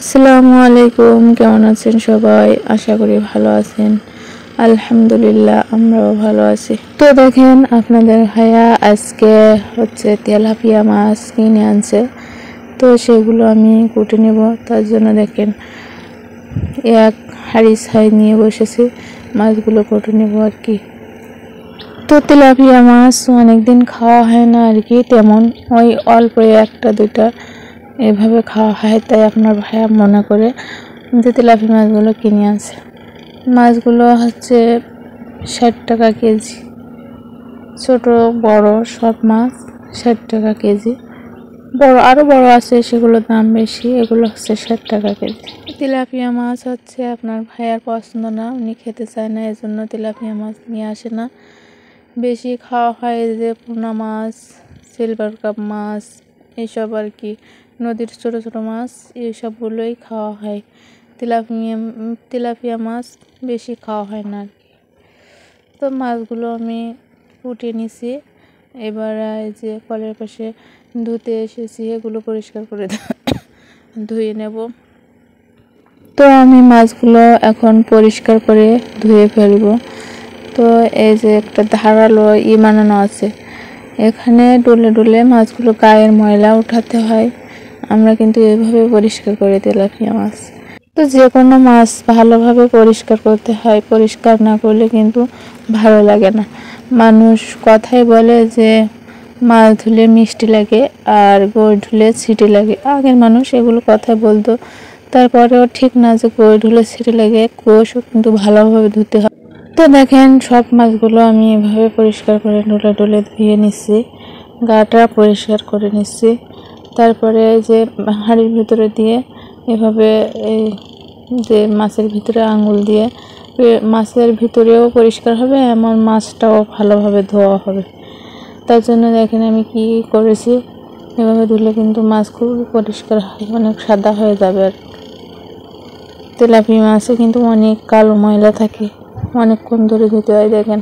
আসসালামু আলাইকুম, কেমন আছেন সবাই? আশা করি ভালো আছেন। আলহামদুলিল্লাহ, আমরাও ভালো আছি। তো দেখেন, আপনাদের ভাইয়া আজকে তেলাপিয়া মাছ কিনে আনছে। তো সেগুলো আমি কুটে নেব। তার জন্য দেখেন এক হাঁড়ি ছাই নিয়ে বসেছি, মাছগুলো কুটে নেব আর কি। তো তেলাপিয়া মাছ অনেকদিন খাওয়া হয় না আর কি, তেমন ওই অল্প একটা দুইটা এভাবে খাওয়া হয়। তাই আপনার ভাইয়া মনে করে যে তেলাপিয়া মাছগুলো কিনে আনছে। মাছগুলো 60 টাকা কেজি, ছোট বড় সব মাছ 60 টাকা কেজি। আরও বড় আছে, সেগুলোর দাম বেশি। এগুলো 60 টাকা কেজি। তেলাপিয়া মাছ আপনার ভাইয়ার পছন্দ না, উনি খেতে চায় না, এজন্য তেলাপিয়া মাছ নিয়ে আসে না। বেশি খাওয়া হয় যে পোনা মাছ, সিলভার কাপ মাছ, এইসব আর কি, নদীর ছোট ছোট মাছ, এইসবগুলোই খাওয়া হয়। তেলাপিয়া মাছ বেশি খাওয়া হয় না আর কি। তো মাছগুলো আমি কুটে নিছি। এবার এই যে কলের পাশে ধুতে এসেছি, এগুলো পরিষ্কার করে ধুয়ে নেব। তো আমি মাছগুলো এখন পরিষ্কার করে ধুয়ে ফেলবো। তো এই যে একটা ধারালো বানানো আছে, এখানে ডলে ডলে মাছগুলো গায়ের ময়লা উঠাতে হয়। আমরা কিন্তু এভাবে পরিষ্কার করে তেলাপিয়া মাছ। তো যে কোনো মাছ ভালোভাবে পরিষ্কার করতে হয়, পরিষ্কার না করলে কিন্তু ভালো লাগে না। মানুষ কথাই বলে যে মাছ ধুলে মিষ্টি লাগে আর গই ধুলে ছিটি লাগে। আগের মানুষ এগুলো কথাই বলতো, তারপরেও ঠিক না যে গই ধুলে ছিটি লাগে, গোশও কিন্তু ভালোভাবে ধুতে হয়। তো দেখেন, সব মাছগুলো আমি এভাবে পরিষ্কার করে ডলে ডলে ধুয়ে নিচ্ছি, গাটা পরিষ্কার করে নিচ্ছি। তারপরে যে হাঁড়ির ভিতরে দিয়ে এভাবে এই যে মাছের ভিতরে আঙুল দিয়ে মাছের ভিতরেও পরিষ্কার হবে, এমন মাছটাও ভালোভাবে ধোয়া হবে। তার জন্য দেখেন আমি কি করেছি, এভাবে ধুলে কিন্তু মাছ খুব পরিষ্কার হয়, অনেক সাদা হয়ে যাবে। আর তেলাপিয়া মাছে কিন্তু অনেক কালো ময়লা থাকে, অনেকক্ষণ ধরে ধুতে হয়। দেখেন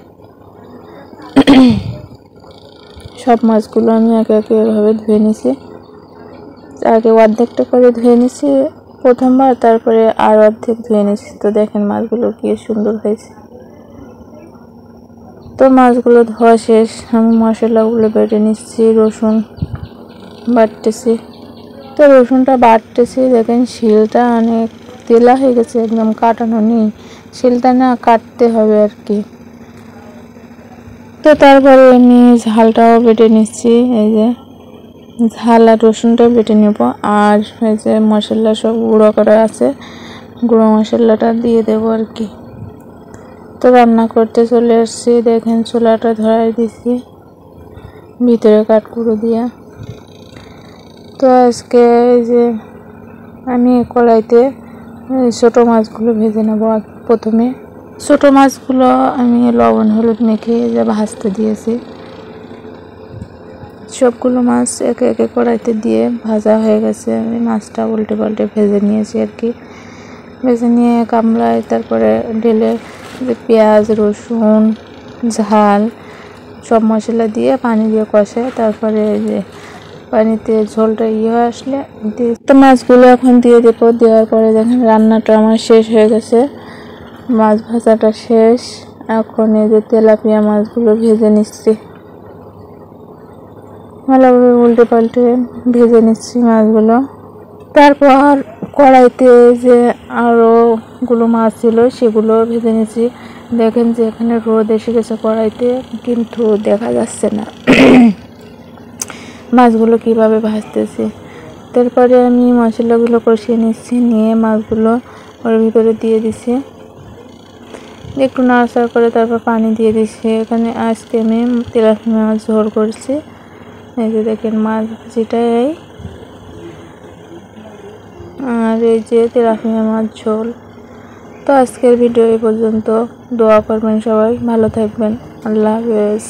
সব মাছগুলো আমি একে একে এভাবে ধুয়ে নিছি। আগে অর্ধেকটা করে ধুয়ে নিছি প্রথমবার, তারপরে আর অর্ধেক ধুয়ে নিছি। তো দেখেন মাছগুলো কি সুন্দর হয়েছে। তো মাছগুলো ধোয়া শেষ, আমি মশলাগুলো বেটে নিচ্ছি। রসুন বাটতেছি। তো রসুনটা বাটতেছি, দেখেন শিলটা অনেক তেলা হয়ে গেছে, একদম কাটানো নেই, শিলটা না কাটতে হবে আর কি। তো তারপরে আমি ঝালটাও বেটে নিচ্ছি, এই যে ঝাল আর রসুনটাও বেটে নেব। আর এই যে মশলা সব গুঁড়ো করা আছে, গুঁড়ো মশলাটা দিয়ে দেবো আর কি। তো রান্না করতে চলে এসেছি, দেখেন চুলাটা ধরাই দিছি ভিতরে কাঠকুড়ো দিয়ে। তো আজকে এই যে আমি কড়াইতে ছোটো মাছগুলো ভেজে নেব। প্রথমে ছোটো মাছগুলো আমি লবণ হলুদ মেখে যে ভাজতে দিয়েছি। সবগুলো মাছ একে একে কড়াইতে দিয়ে ভাজা হয়ে গেছে। আমি মাছটা উল্টে পাল্টে ভেজে নিয়েছি আর কি। ভেজে নিয়ে গামলায় তারপরে ঢেলে যে পেঁয়াজ রসুন ঝাল সব মশলা দিয়ে পানি দিয়ে কষে, তারপরে যে পানিতে ঝোলটা হয়ে আসলে তো মাছগুলো এখন দিয়ে দেবো। দেওয়ার পরে দেখেন রান্নাটা আমার শেষ হয়ে গেছে, মাছ ভাজাটা শেষ। এখন এই যে তেলাপিয়া মাছগুলো ভেজে নিচ্ছি, ভালোভাবে উল্টে পাল্টে ভেজে নিচ্ছি মাছগুলো। তারপর কড়াইতে যে আরোগুলো মাছ ছিল সেগুলো ভেজে নিচ্ছি। দেখেন যে এখানে রোদ এসে গেছে কড়াইতে, কিন্তু দেখা যাচ্ছে না মাছগুলো কিভাবে ভাজতেছি। তারপরে আমি মশলাগুলো কষিয়ে নিচ্ছি, নিয়ে মাছগুলো ওর ভিতরে দিয়ে দিচ্ছি, একটু নাড়াচাড়া করে তারপর পানি দিয়ে দিচ্ছি। এখানে আজকে আমি তেলাপিয়া মাছ ঝোল করছি। এই যে দেখেন মাছ ভাজিটাই, আর এই যে তেলাপিয়া মাছ ঝোল। তো আজকের ভিডিও এই পর্যন্ত। দোয়া করবেন সবাই, ভালো থাকবেন। আল্লাহ হাফেজ।